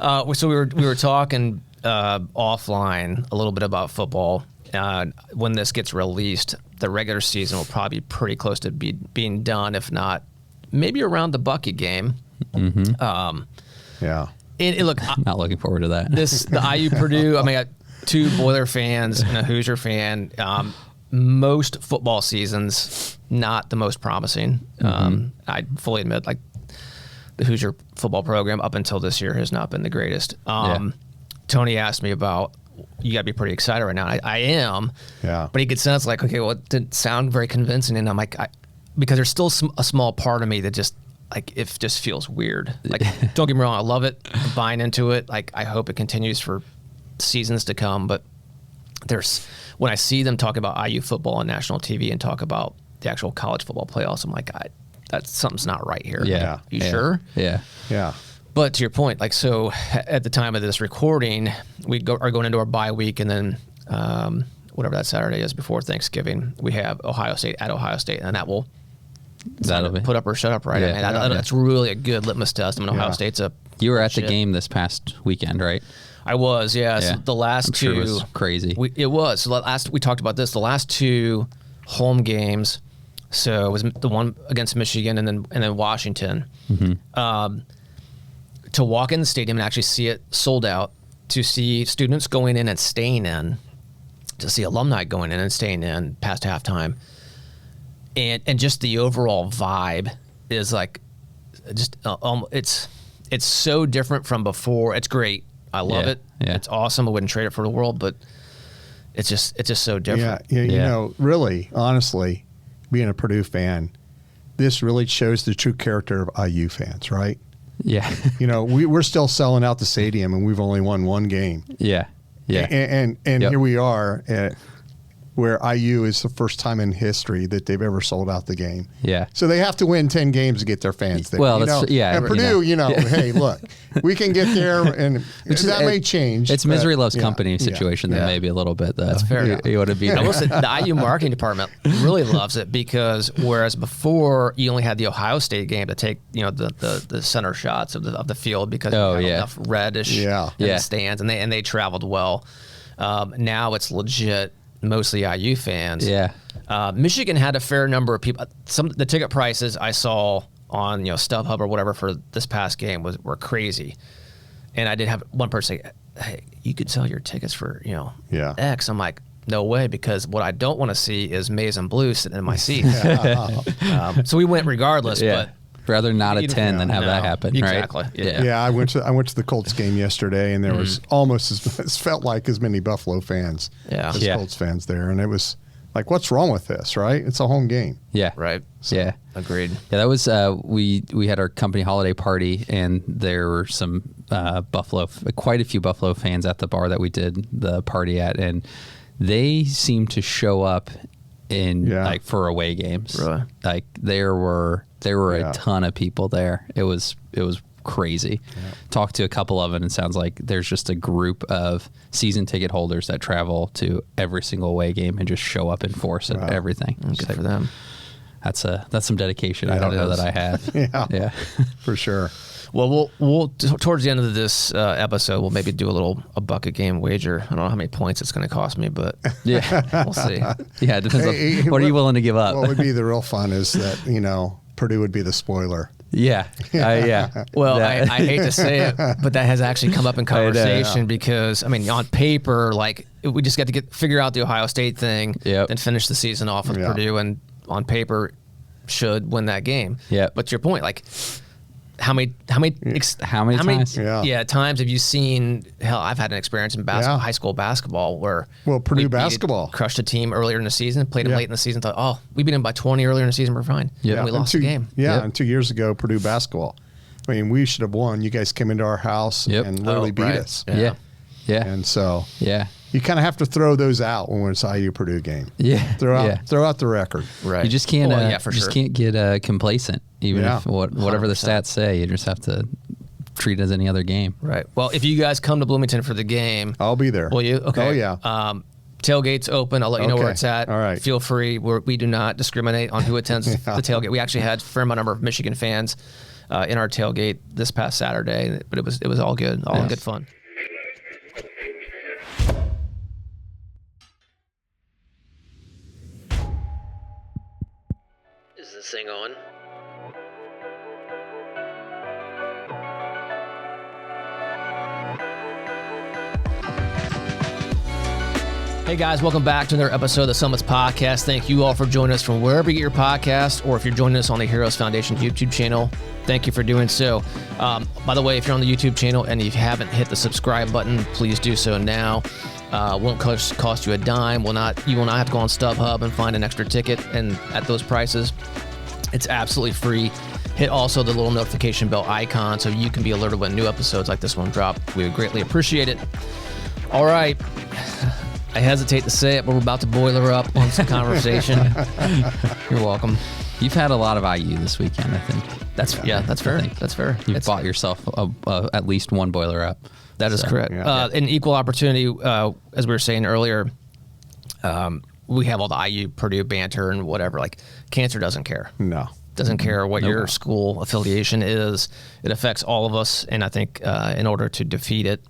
So we were talking offline a little bit about football. When this gets released, the regular season will probably be pretty close to being done, if not maybe around the Bucky game. Mm-hmm. Look, I'm not looking forward to that. The IU Purdue. I mean, I got 2 Boiler fans and a Hoosier fan. Most football seasons not the most promising. I fully admit, like, the Hoosier football program up until this year has not been the greatest. Tony asked me about, you got to be pretty excited right now. I am. Yeah. But he could sense, like, okay, well, it didn't sound very convincing. And I'm like, because there's still a small part of me that just, like, it just feels weird. Like, don't get me wrong, I love it. I'm buying into it. Like, I hope it continues for seasons to come. But when I see them talk about IU football on national TV and talk about the actual college football playoffs, I'm like, that's something's not right here. Yeah. You sure? Yeah. Yeah. But to your point, like, so at the time of this recording, we are going into our bye week, and then whatever that Saturday is before Thanksgiving, we have Ohio State at Ohio State, and that'll be put up or shut up, right? Yeah. I mean, that's really a good litmus test. I mean, Ohio State's You were at the game this past weekend, right? I was, yeah. So the last two, it was crazy. It was. So we talked about this. The last 2 home games. So it was the one against Michigan and then Washington. Mm-hmm. To walk in the stadium and actually see it sold out, to see students going in and staying in, to see alumni going in and staying in past halftime, and just the overall vibe is like, just it's so different from before. It's great. I love it. Yeah. It's awesome. I wouldn't trade it for the world, but it's just so different. Yeah. You know, really, honestly, being a Purdue fan, this really shows the true character of IU fans, right? Yeah. You know, we're still selling out the stadium, and we've only won 1 game. Yeah. Yeah. And here we are where IU is the first time in history that they've ever sold out the game. Yeah. So they have to win 10 games to get their fans there. Well, And Purdue, hey, look, we can get there, and that may change. It's misery loves company situation that maybe a little bit, though. That's fair. You want to be there. I will say the IU marketing department really loves it, because whereas before you only had the Ohio State game to take, the center shots of the field, because you had enough reddish in the stands, and they traveled well. Now it's legit mostly IU fans. Yeah. Michigan had a fair number of people. The ticket prices I saw on StubHub or whatever for this past game were crazy, and I did have one person say, "Hey, you could sell your tickets for X." I'm like, no way, because what I don't want to see is maize and blue sitting in my seat. So we went regardless, but rather not attend than have that happen. Exactly. Right? Yeah. I went to the Colts game yesterday, and there was almost it felt like as many Buffalo fans as Colts fans there, and it was like, what's wrong with this? Right? It's a home game. Yeah. Right. So, Agreed. Yeah, that was we had our company holiday party, and there were some quite a few Buffalo fans at the bar that we did the party at, and they seemed to show up in like for away games. Really? Like there were a ton of people there. It was crazy. Yeah. Talked to a couple of it, and it sounds like there's just a group of season ticket holders that travel to every single away game and just show up in force at everything. Good for them. That's some dedication. I don't know that I have. Yeah, for sure. Well, we'll towards the end of this episode, we'll maybe do a bucket game wager. I don't know how many points it's going to cost me, but we'll see. Yeah, it depends on what are you willing to give up. What would be the real fun is that Purdue would be the spoiler. Yeah. Well, I hate to say it, but that has actually come up in conversation because, I mean, on paper, like, we just got to figure out the Ohio State thing and finish the season off with Purdue, and on paper should win that game. Yeah. But to your point, like, how many times? Times have you seen? Hell, I've had an experience in high school basketball where Purdue basketball crushed a team earlier in the season, played them late in the season, thought, we beat them by 20 earlier in the season, we're fine. Yeah, and we lost the game. Yeah, and 2 years ago, Purdue basketball. I mean, we should have won. You guys came into our house and literally beat us. Yeah. And so you kind of have to throw those out when it's IU Purdue game. Yeah, throw out the record. Right. You just can't. Can't get complacent. Even if whatever 100%. The stats say, you just have to treat it as any other game. Right. Well, if you guys come to Bloomington for the game, I'll be there. Will you? Okay. Oh yeah. Tailgate's open. I'll let you know where it's at. All right. Feel free. We do not discriminate on who attends the tailgate. We actually had a fair number of Michigan fans in our tailgate this past Saturday. But it was all good, all in good fun. Is this thing on? Hey guys, welcome back to another episode of the Summits Podcast. Thank you all for joining us from wherever you get your podcast, or if you're joining us on the Heroes Foundation YouTube channel, thank you for doing so. By the way, if you're on the YouTube channel and you haven't hit the subscribe button, please do so now. Won't cost you a dime. You will not have to go on StubHub and find an extra ticket and at those prices. It's absolutely free. Hit also the little notification bell icon so you can be alerted when new episodes like this one drop. We would greatly appreciate it. All right. I hesitate to say it, but we're about to boiler up on some conversation. You're welcome. You've had a lot of IU this weekend, I think. That's fair. That's fair. You've bought yourself at least one boiler up. That is correct. An equal opportunity, as we were saying earlier, we have all the IU Purdue banter and whatever. Like, cancer doesn't care. No. Doesn't care what your school affiliation is. It affects all of us, and I think in order to defeat it,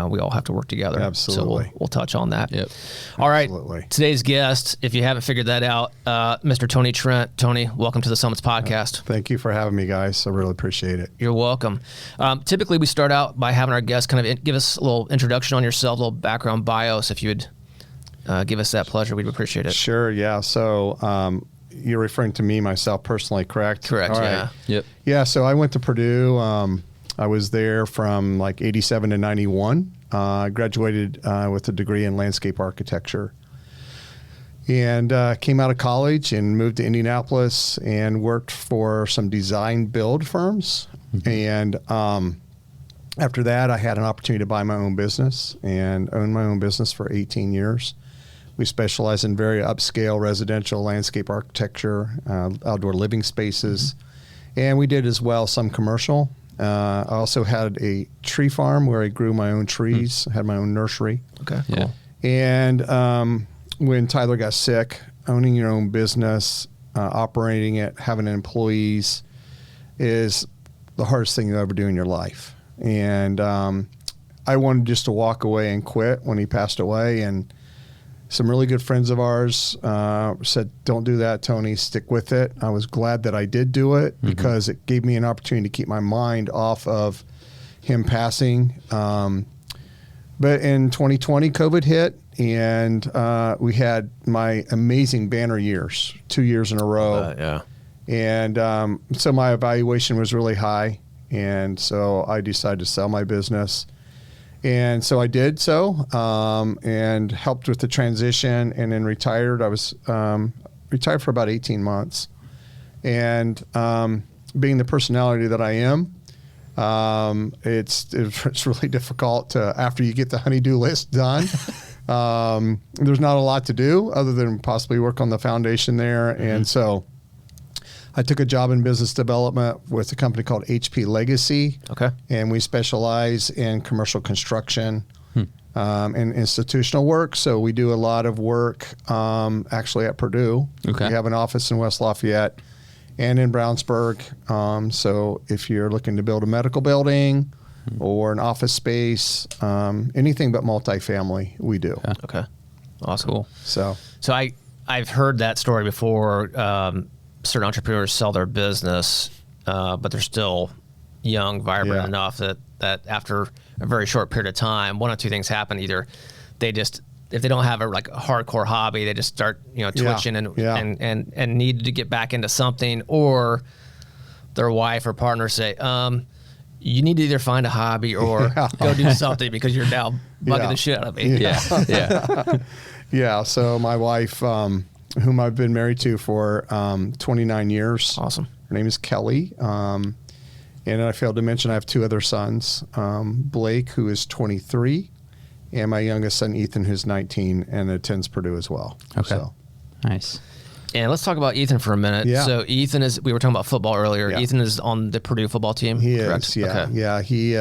we all have to work together. Absolutely. So we'll touch on that. Yep. All right. Absolutely. Today's guest, if you haven't figured that out, Mr. Tony Trent. Tony, welcome to the Summits Podcast. Thank you for having me, guys. I really appreciate it. You're welcome. Typically, we start out by having our guests kind of give us a little introduction on yourself, a little background bios. If you would give us that pleasure, we'd appreciate it. Sure, yeah. So you're referring to me, myself, personally, correct? Correct, All right. yeah. Yep. Yeah, so I went to Purdue. I was there from like 87 to 91. I graduated with a degree in landscape architecture. And came out of college and moved to Indianapolis and worked for some design build firms. Mm-hmm. And after that, I had an opportunity to buy my own business and own my own business for 18 years. We specialize in very upscale residential landscape architecture, outdoor living spaces. Mm-hmm. And we did as well some commercial. I also had a tree farm where I grew my own trees, had my own nursery. Okay, cool. And when Tyler got sick, owning your own business, operating it, having employees is the hardest thing you'll ever do in your life. And I wanted just to walk away and quit when he passed away. And some really good friends of ours said, don't do that, Tony, stick with it. I was glad that I did do it because it gave me an opportunity to keep my mind off of him passing. But in 2020, COVID hit, and we had my amazing banner years, 2 years in a row. Yeah. And so my evaluation was really high, and so I decided to sell my business. And so I did so, and helped with the transition, and then retired. I was retired for about 18 months. And being the personality that I am, it's really difficult to, after you get the honey-do list done, there's not a lot to do other than possibly work on the foundation there. Mm-hmm. And so I took a job in business development with a company called HP Legacy. Okay. And we specialize in commercial construction and institutional work. So we do a lot of work actually at Purdue. Okay. We have an office in West Lafayette and in Brownsburg. So if you're looking to build a medical building or an office space, anything but multifamily, we do. Yeah. Okay. Awesome. Cool. So I've heard that story before. Certain entrepreneurs sell their business, but they're still young, vibrant enough that after a very short period of time, one of two things happen. Either they just, if they don't have a hardcore hobby, they just start twitching and need to get back into something, or their wife or partner say, you need to either find a hobby or go do something because you're now bugging the shit out of me. Yeah. So my wife, whom I've been married to for 29 years. Awesome. Her name is Kelly. And I failed to mention I have two other sons, Blake, who is 23, and my youngest son, Ethan, who's 19 and attends Purdue as well. Okay. So. Nice. And let's talk about Ethan for a minute. Yeah. So Ethan we were talking about football earlier. Yeah. Ethan is on the Purdue football team, He correct? is, yeah. Okay. Yeah, he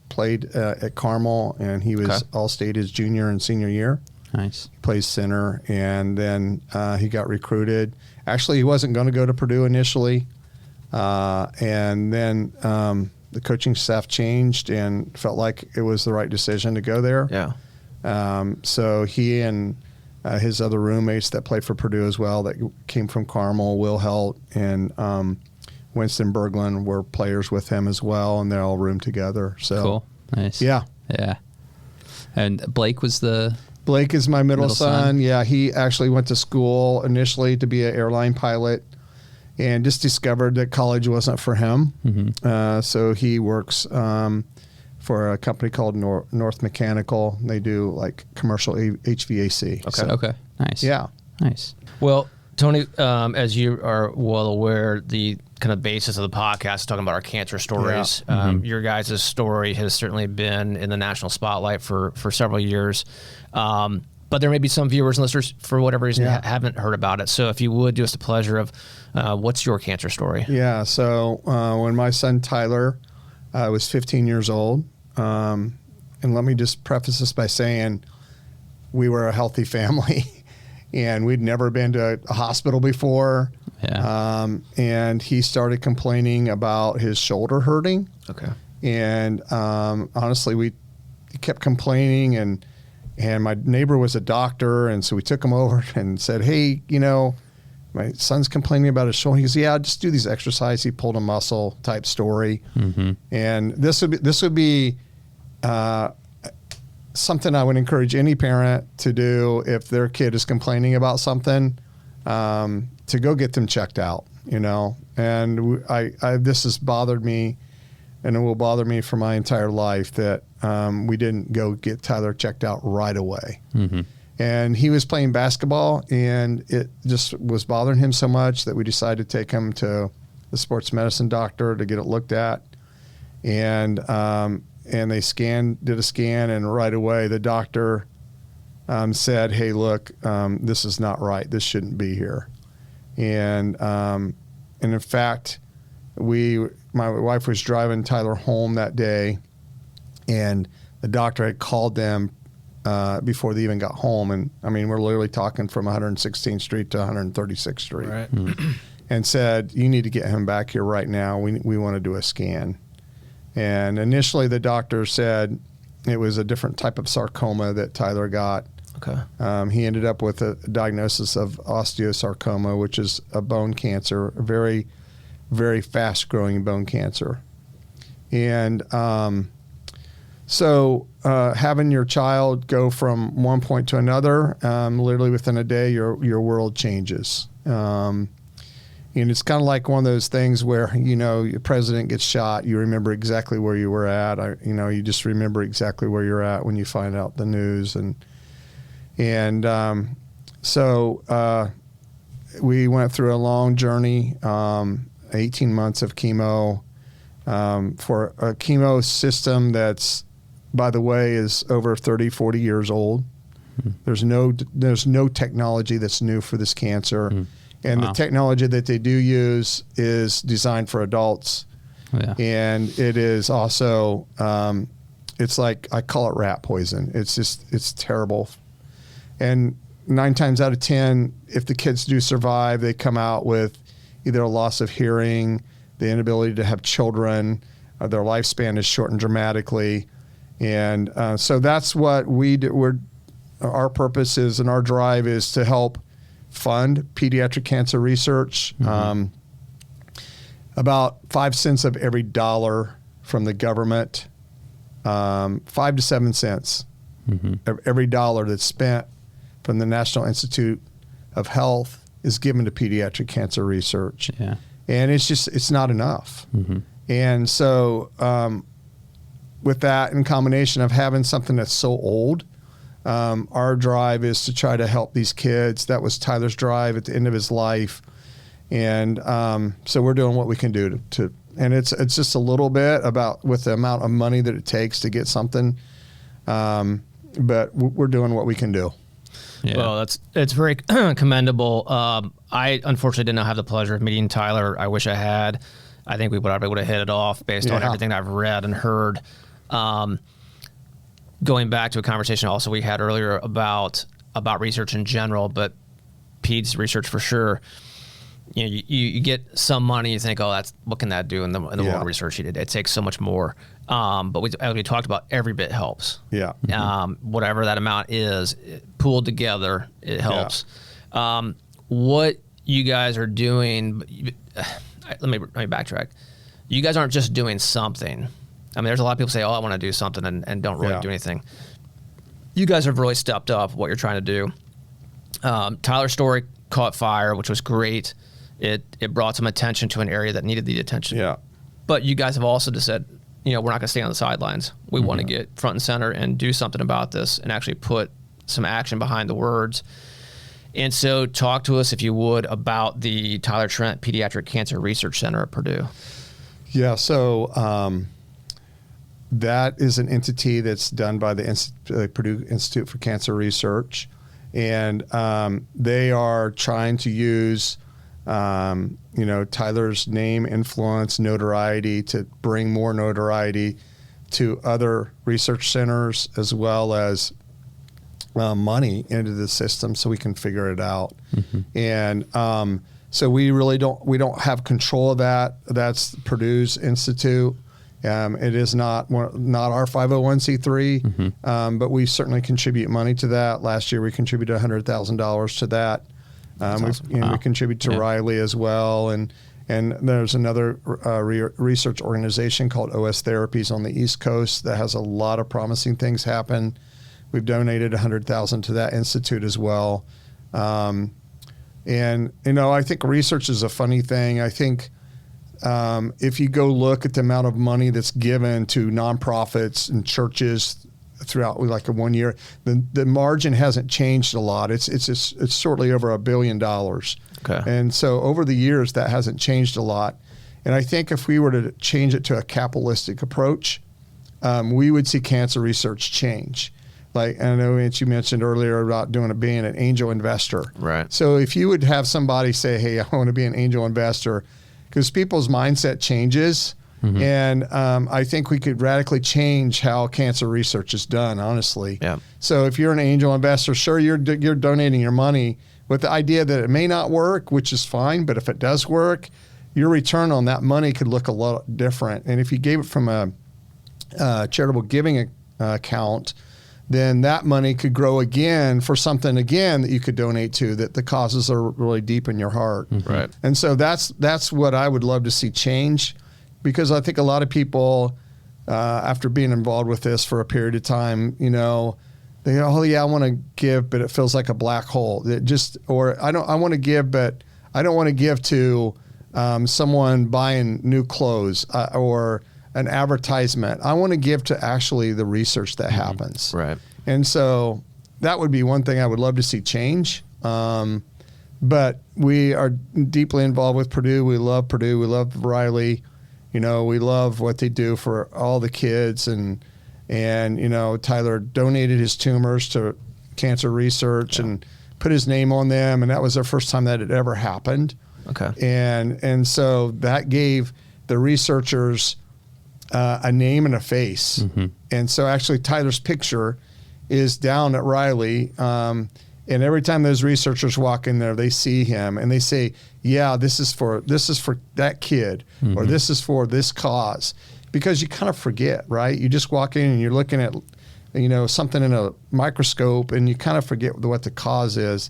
played at Carmel, and he was All-State his junior and senior year. Nice. He plays center, and then he got recruited. Actually, he wasn't going to go to Purdue initially. And then the coaching staff changed and felt like it was the right decision to go there. Yeah. So he and his other roommates that played for Purdue as well, that came from Carmel, Will Helt and Winston Berglund, were players with him as well, and they all roomed together. So cool. Nice. Yeah. Yeah. And Blake is my middle son. Yeah, he actually went to school initially to be an airline pilot and just discovered that college wasn't for him. Mm-hmm. So he works for a company called North Mechanical. They do like commercial HVAC. Okay. So, Okay. Nice. Yeah. Nice. Well, Tony, as you are well aware, the kind of basis of the podcast is talking about our cancer stories. Yeah. Your guys' story has certainly been in the national spotlight for several years. But there may be some viewers and listeners, for whatever reason, haven't heard about it. So if you would do us the pleasure of what's your cancer story? Yeah. So when my son Tyler was 15 years old, and let me just preface this by saying we were a healthy family and we'd never been to a hospital before. Yeah. And he started complaining about his shoulder hurting. Okay. And honestly, he kept complaining, and my neighbor was a doctor, and so we took him over and said, hey, my son's complaining about his shoulder. He goes, yeah, just do these exercises. He pulled a muscle type story. Mm-hmm. And this would be something I would encourage any parent to do if their kid is complaining about something, to go get them checked out, And this has bothered me, and it will bother me for my entire life that we didn't go get Tyler checked out right away. Mm-hmm. And he was playing basketball, and it just was bothering him so much that we decided to take him to the sports medicine doctor to get it looked at. And they did a scan, and right away the doctor said, hey, look, this is not right. This shouldn't be here. And in fact, my wife was driving Tyler home that day, and the doctor had called them before they even got home. And I mean, we're literally talking from 116th Street to 136th Street. Right. Mm-hmm. And said, you need to get him back here right now. We want to do a scan. And initially the doctor said it was a different type of sarcoma that Tyler got. Okay. He ended up with a diagnosis of osteosarcoma, which is a bone cancer, a very, very fast-growing bone cancer. And so having your child go from one point to another, literally within a day, your world changes. And it's kind of like one of those things where, your president gets shot, you remember exactly where you were at. You just remember exactly where you're at when you find out the news. So we went through a long journey, 18 months of chemo, for a chemo system that's, by the way, is over 30, 40 years old. Mm-hmm. There's no technology that's new for this cancer. Mm-hmm. And the technology that they do use is designed for adults. Yeah. And it is also, it's like, I call it rat poison. It's terrible. And 9 times out of 10, if the kids do survive, they come out with either a loss of hearing, the inability to have children, their lifespan is shortened dramatically. And so that's what we do. Our purpose is, and our drive is to help fund pediatric cancer research. Mm-hmm. About 5 cents of every dollar from the government, 5 to 7 cents of every dollar that's spent from the National Institute of Health is given to pediatric cancer research. Yeah. And it's not enough. Mm-hmm. And so with that, in combination of having something that's so old, our drive is to try to help these kids. That was Tyler's drive at the end of his life. And so we're doing what we can do and it's just a little bit with the amount of money that it takes to get something. But we're doing what we can do. Yeah. Well, it's very commendable. I unfortunately did not have the pleasure of meeting Tyler. I wish I had. I think we would have hit it off based on everything I've read and heard. Going back to a conversation also we had earlier about research in general, but peds research for sure. you get some money, you think, oh, what can that do in the world of research? It takes so much more. But as we talked about, every bit helps. Yeah. Whatever that amount is, pooled together, it helps. What you guys are doing, let me backtrack. You guys aren't just doing something. I mean, there's a lot of people say, oh, I want to do something and don't really do anything. You guys have really stepped up what you're trying to do. Tyler's story caught fire, which was great. It brought some attention to an area that needed the attention. Yeah. But you guys have also just said, we're not going to stay on the sidelines. We want to get front and center and do something about this and actually put some action behind the words. And so talk to us, if you would, about the Tyler Trent Pediatric Cancer Research Center at Purdue. Yeah, so that is an entity that's done by the Purdue Institute for Cancer Research. And they are trying to use Tyler's name, influence, notoriety to bring more notoriety to other research centers, as well as money into the system so we can figure it out. And so we really don't have control of that. That's Purdue's institute. It is not our 501c3, but we certainly contribute money to that. Last year we contributed $100,000 to that. We contribute to Riley as well, and there's another research organization called OS Therapies on the East Coast that has a lot of promising things happen. We've donated $100,000 to that institute as well. And I think research is a funny thing. I think if you go look at the amount of money that's given to nonprofits and churches throughout like a 1 year, the margin hasn't changed a lot. It's shortly over $1 billion. Okay. And so over the years, that hasn't changed a lot. And I think if we were to change it to a capitalistic approach, we would see cancer research change. Like, I know you mentioned earlier about being an angel investor. Right. So if you would have somebody say, hey, I want to be an angel investor, because people's mindset changes. And I think we could radically change how cancer research is done, honestly. Yeah. So if you're an angel investor, sure, you're donating your money with the idea that it may not work, which is fine, but if it does work, your return on that money could look a lot different. And if you gave it from a charitable giving account, then that money could grow again for something again that you could donate to, that the causes are really deep in your heart. Right. And so that's what I would love to see change, because I think a lot of people, after being involved with this for a period of time, they go, oh yeah, I want to give, but it feels like a black hole. I want to give, but I don't want to give to someone buying new clothes or an advertisement. I want to give to actually the research that happens. Right. And so that would be one thing I would love to see change. But we are deeply involved with Purdue. We love Purdue. We love Riley. We love what they do for all the kids. And Tyler donated his tumors to cancer research and put his name on them. And that was the first time that had ever happened. Okay. And so that gave the researchers a name and a face. And so actually Tyler's picture is down at Riley. And every time those researchers walk in there, they see him and they say, yeah, this is for that kid, or this is for this cause. Because you kind of forget, right? You just walk in and you're looking at, something in a microscope, and you kind of forget what the cause is.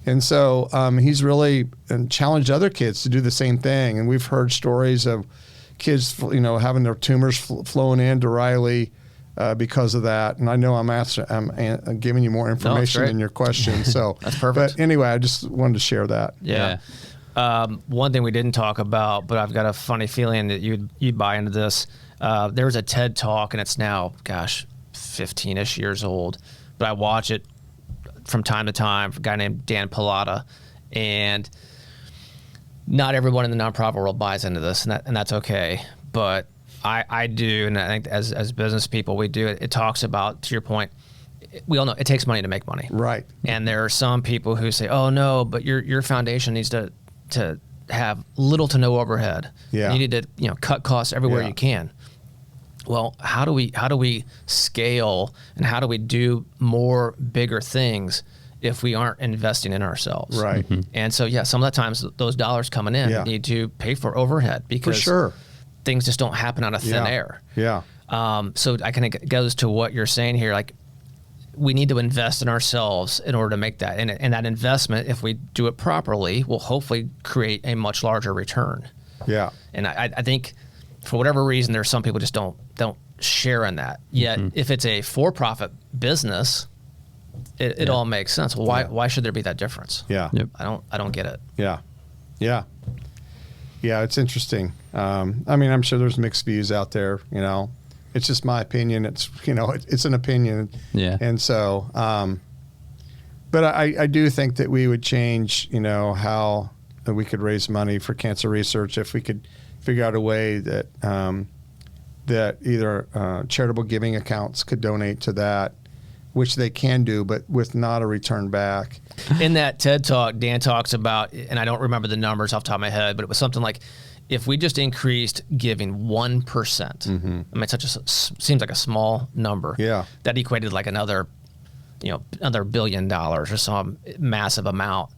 And so he's really challenged other kids to do the same thing. And we've heard stories of kids, having their tumors flown into Riley because of that. And I know I'm giving you more information in your question. So that's perfect. But anyway, I just wanted to share that. Yeah. One thing we didn't talk about, but I've got a funny feeling that you'd buy into this. There was a TED Talk, and it's now, 15-ish years old, but I watch it from time to time for a guy named Dan Pallotta, and not everyone in the nonprofit world buys into this, and that's okay. But I do, and I think as business people, we do it. It talks about, to your point, we all know it takes money to make money. Right. And there are some people who say, oh no, but your foundation needs to have little to no overhead. Yeah. You need to cut costs everywhere you can. Well, how do we scale, and how do we do more bigger things if we aren't investing in ourselves. Right. And so, some of the times those dollars coming in need to pay for overhead because things just don't happen out of thin air. Yeah. So I kind of goes to what you're saying here. Like, we need to invest in ourselves in order to make that. And that investment, if we do it properly, will hopefully create a much larger return. Yeah. And I think for whatever reason, there's some people just don't share in that. Yet if it's a for-profit business, it all makes sense. Well, why should there be that difference? Yeah. Yep. I don't get it. Yeah. Yeah. Yeah. It's interesting. I mean, I'm sure there's mixed views out there, it's just my opinion. It's, it's an opinion. Yeah. And so, but I do think that we would change, how we could raise money for cancer research if we could figure out a way that, that either charitable giving accounts could donate to that, which they can do, but with not a return back. In that TED Talk, Dan talks about, and I don't remember the numbers off the top of my head, but it was something like, if we just increased giving 1%, I mean, seems like a small number. Yeah. That equated like another $1 billion or some massive amount.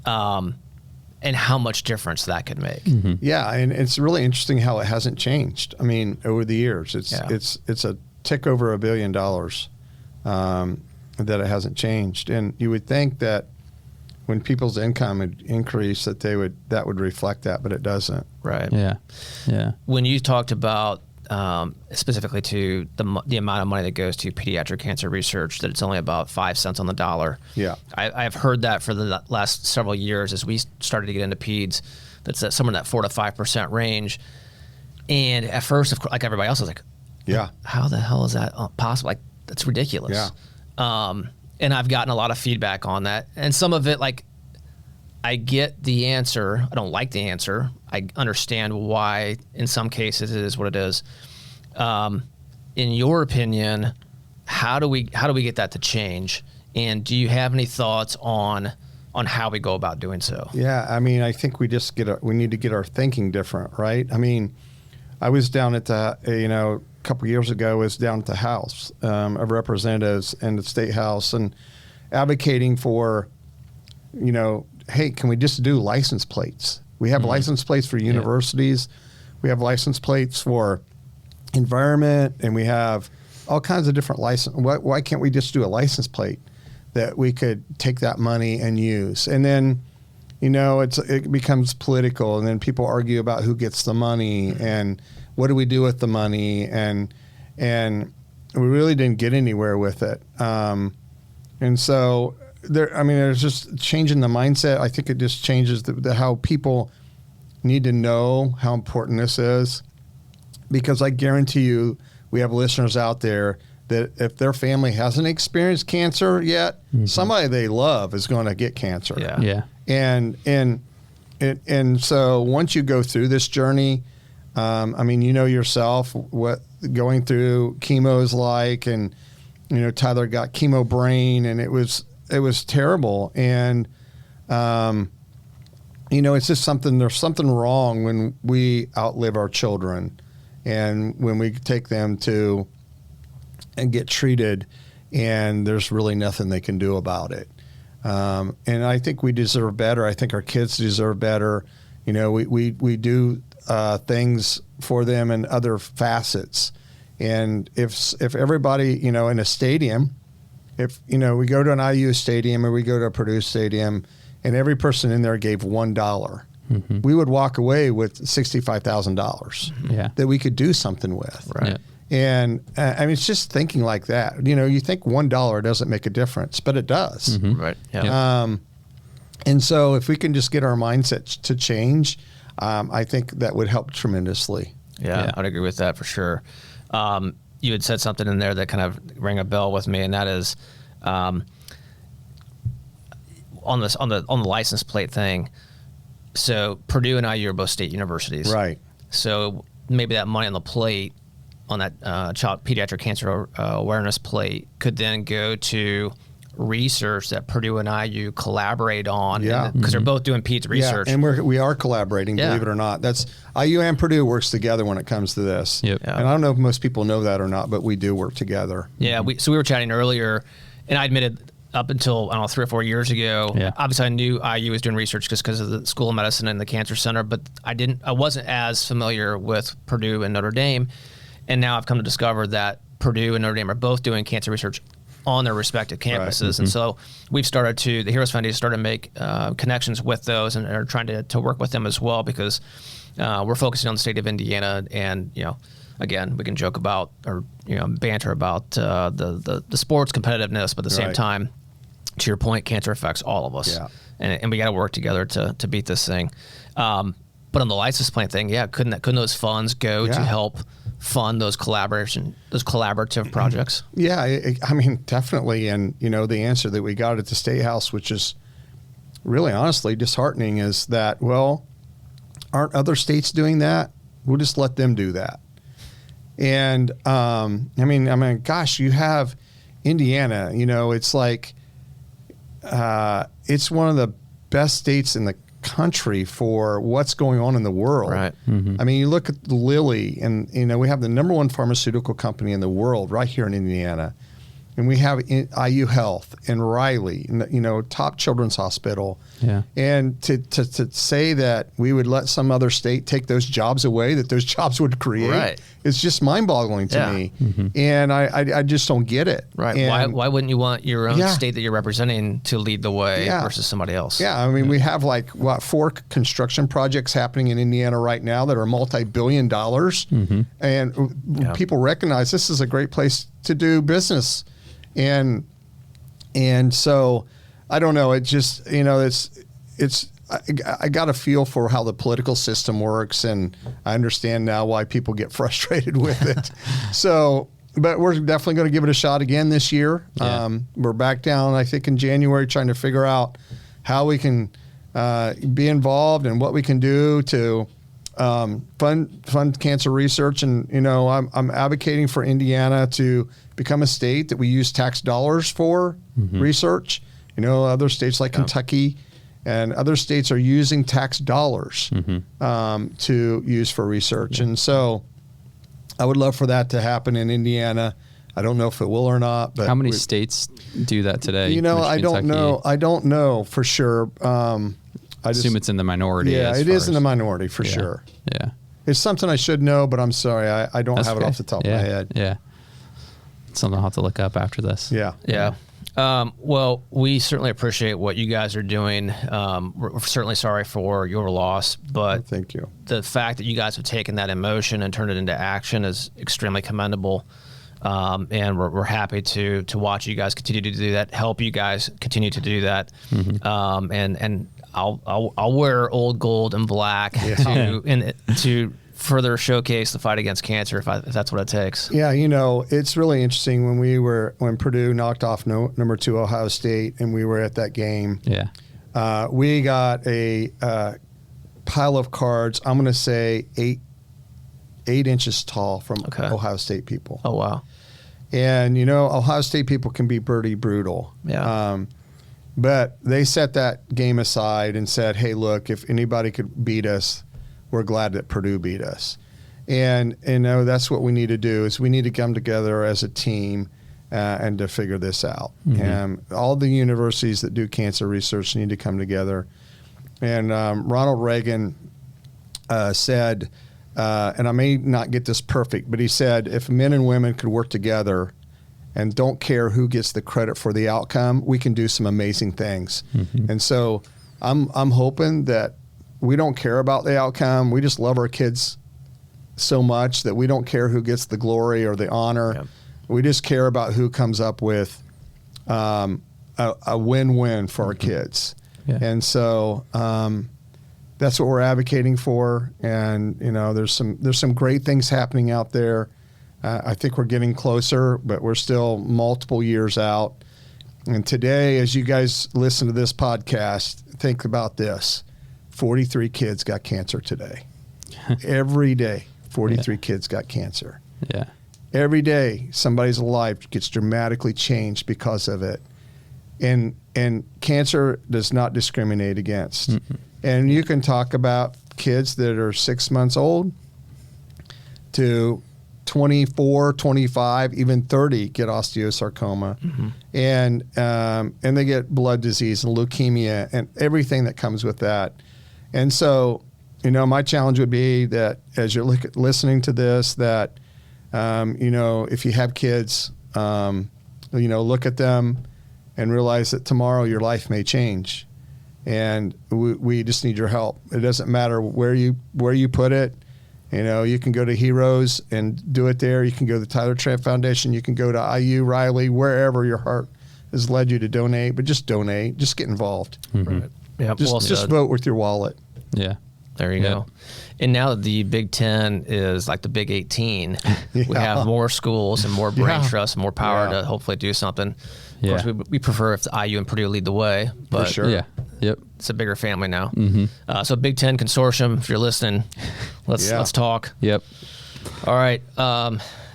And how much difference that could make. Yeah, and it's really interesting how it hasn't changed. I mean, over the years, it's a tick over $1 billion that it hasn't changed. And you would think that when people's income would increase, that would reflect that, but it doesn't. Right. Yeah. Yeah. When you talked about specifically to the amount of money that goes to pediatric cancer research, that it's only about 5 cents on the dollar. Yeah. I've heard that for the last several years as we started to get into peds, that's somewhere in that 4 to 5% range. And at first, of course, like everybody else, I was like, yeah, how the hell is that possible? Like, that's ridiculous. Yeah. And I've gotten a lot of feedback on that. And some of it, like, I get the answer. I don't like the answer. I understand why in some cases it is what it is. In your opinion, how do we get that to change? And do you have any thoughts on how we go about doing so? Yeah, I mean, I think we need to get our thinking different, right? I mean, I was down at the, a couple of years ago, I was down at the House of Representatives and the State House and advocating for, hey, can we just do license plates? We have license plates for universities. We have license plates for environment, and we have all kinds of different license. Why can't we just do a license plate that we could take that money and use? And then, it becomes political, and then people argue about who gets the money and what do we do with the money, and we really didn't get anywhere with it. And so there's just changing the mindset. I think it just changes how people need to know how important this is, because I guarantee you we have listeners out there that if their family hasn't experienced cancer yet, somebody they love is going to get cancer. Yeah. Yeah. And so once you go through this journey, yourself what going through chemo is like, and Tyler got chemo brain, and it was terrible. And it's just there's something wrong when we outlive our children, and when we take them to and get treated, and there's really nothing they can do about it. And I think we deserve better. I think our kids deserve better. We do things for them in other facets. And if everybody, in a stadium, if, we go to an IU stadium or we go to a Purdue stadium and every person in there gave $1, we would walk away with $65,000 that we could do something with. Right. Yeah. And it's just thinking like that. You think $1 doesn't make a difference, but it does. Right. Yeah. And so if we can just get our mindset to change, I think that would help tremendously. Yeah, I'd agree with that for sure. You had said something in there that kind of rang a bell with me, and that is on the license plate thing. So Purdue and IU are both state universities, Right. So maybe that money on the plate, on that child pediatric cancer awareness plate, could then go to research that Purdue and IU collaborate on, because they're both doing peds research. Yeah, and we are collaborating, believe it or not. That's IU and Purdue works together when it comes to this. Yep. Yeah. And I don't know if most people know that or not, but we do work together. Yeah, so we were chatting earlier, and I admitted up until, I don't know, 3 or 4 years ago, obviously I knew IU was doing research just because of the School of Medicine and the Cancer Center, but I wasn't as familiar with Purdue and Notre Dame. And now I've come to discover that Purdue and Notre Dame are both doing cancer research on their respective campuses. Right. And so we've started the Heroes Foundation started to make connections with those and are trying to work with them as well, because we're focusing on the state of Indiana. And, again, we can joke about or, banter about the sports competitiveness, but at the same time, to your point, cancer affects all of us. Yeah. And we got to work together to beat this thing. But on the license plate thing, couldn't those funds go to help fund those collaborative projects? Yeah, I mean, definitely. And, the answer that we got at the State House, which is really honestly disheartening, is that, well, aren't other states doing that? We'll just let them do that. And, I mean, gosh, you have Indiana, it's like, it's one of the best states in the country for what's going on in the world. Right. Mm-hmm. I mean, you look at Lilly, and we have the #1 pharmaceutical company in the world right here in Indiana, and we have IU Health and Riley, top children's hospital. Yeah. And to say that we would let some other state take those jobs away, that those jobs would create, it's just mind-boggling to me. Mm-hmm. And I just don't get it. Right. And why wouldn't you want your own state that you're representing to lead the way versus somebody else? Yeah. I mean, we have 4 construction projects happening in Indiana right now that are multi-billion dollars. Mm-hmm. And people recognize this is a great place to do business. And so I don't know. It just, I got a feel for how the political system works, and I understand now why people get frustrated with it. So, but we're definitely going to give it a shot again this year. Yeah. We're back down, I think, in January, trying to figure out how we can be involved and what we can do to fund cancer research. And, I'm advocating for Indiana to become a state that we use tax dollars for research. Other states like Kentucky and other states are using tax dollars to use for research. Yeah. And so I would love for that to happen in Indiana. I don't know if it will or not. But how many states do that today? I don't know. I don't know for sure. I assume it's in the minority. Yeah, it is in the minority for sure. Yeah. It's something I should know, but I'm sorry. I don't have it off the top of my head. Yeah. Something I'll have to look up after this. Yeah. Yeah. Well, we certainly appreciate what you guys are doing. We're certainly sorry for your loss, but thank you. The fact that you guys have taken that emotion and turned it into action is extremely commendable. And we're happy to watch you guys continue to do that, help you guys continue to do that. Mm-hmm. And I'll wear old gold and black to further showcase the fight against cancer if that's what it takes. Yeah, it's really interesting when Purdue knocked off number 2 Ohio State and we were at that game. Yeah, we got a pile of cards. I'm going to say 8 inches tall from Ohio State people. Oh wow! And Ohio State people can be pretty brutal. Yeah. But they set that game aside and said, "Hey, look, if anybody could beat us, we're glad that Purdue beat us." And that's what we need to do, is we need to come together as a team and to figure this out. Mm-hmm. And all the universities that do cancer research need to come together. And Ronald Reagan said, and I may not get this perfect, but he said, if men and women could work together and don't care who gets the credit for the outcome, we can do some amazing things. Mm-hmm. And so I'm hoping that we don't care about the outcome. We just love our kids so much that we don't care who gets the glory or the honor. Yeah. We just care about who comes up with a win-win for our kids. Yeah. And so that's what we're advocating for. And there's some great things happening out there. I think we're getting closer, but we're still multiple years out. And today, as you guys listen to this podcast, think about this. 43 kids got cancer today. Every day, 43 kids got cancer. Yeah. Every day, somebody's life gets dramatically changed because of it. And cancer does not discriminate against. Mm-hmm. And you can talk about kids that are 6 months old to 24, 25, even 30 get osteosarcoma, and they get blood disease and leukemia and everything that comes with that. And so, my challenge would be that as you're listening to this, that if you have kids, look at them and realize that tomorrow your life may change, and we just need your help. It doesn't matter where you put it. You can go to Heroes and do it there. You can go to the Tyler Trent Foundation. You can go to IU, Riley, wherever your heart has led you to donate. But just donate. Just get involved. Right. Yeah. Just vote with your wallet. Yeah. There you go. And now that the Big 10 is like the Big 18, we have more schools and more brain trust, more power to hopefully do something. Of course, we prefer if the IU and Purdue lead the way, but for sure. Yeah. Yep. It's a bigger family now. So Big 10 Consortium, if you're listening, let's talk. Yep. All right.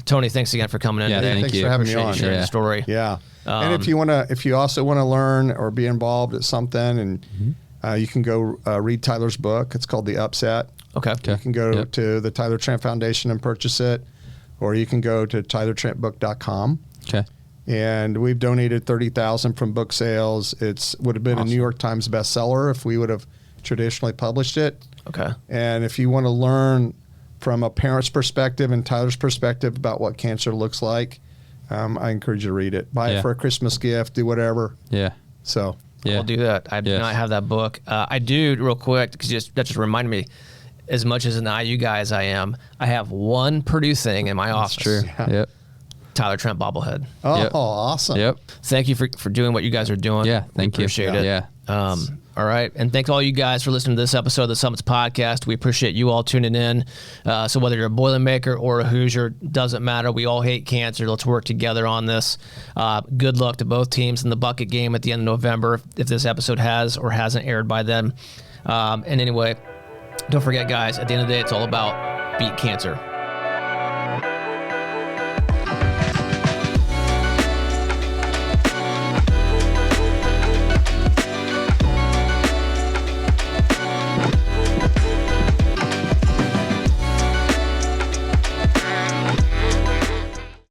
Tony, thanks again for coming in today. Thanks for having me on. Sharing the story. Yeah. And if you also want to learn or be involved at something, and you can go read Tyler's book. It's called The Upset. Okay. You can go to the Tyler Trent Foundation and purchase it, or you can go to tylertrentbook.com. Okay. And we've donated 30,000 from book sales. Would have been a New York Times bestseller if we would have traditionally published it. Okay. And if you want to learn from a parent's perspective and Tyler's perspective about what cancer looks like, I encourage you to read it. Buy it for a Christmas gift. Do whatever. Yeah. So I'll do that. I do not have that book. I do, real quick, because that just reminded me, as much as an IU guy as I am, I have one Purdue thing in my office. True. Yeah. Yep. Tyler Trent bobblehead. Oh, awesome. Yep. Thank you for doing what you guys are doing. Yeah. Thank you. Appreciate it. Yeah. All right. And thanks all you guys for listening to this episode of the Summits Podcast. We appreciate you all tuning in. So whether you're a Boilermaker or a Hoosier, doesn't matter. We all hate cancer. Let's work together on this. Good luck to both teams in the bucket game at the end of November, if this episode has or hasn't aired by then. And anyway, don't forget, guys, at the end of the day, it's all about beat cancer.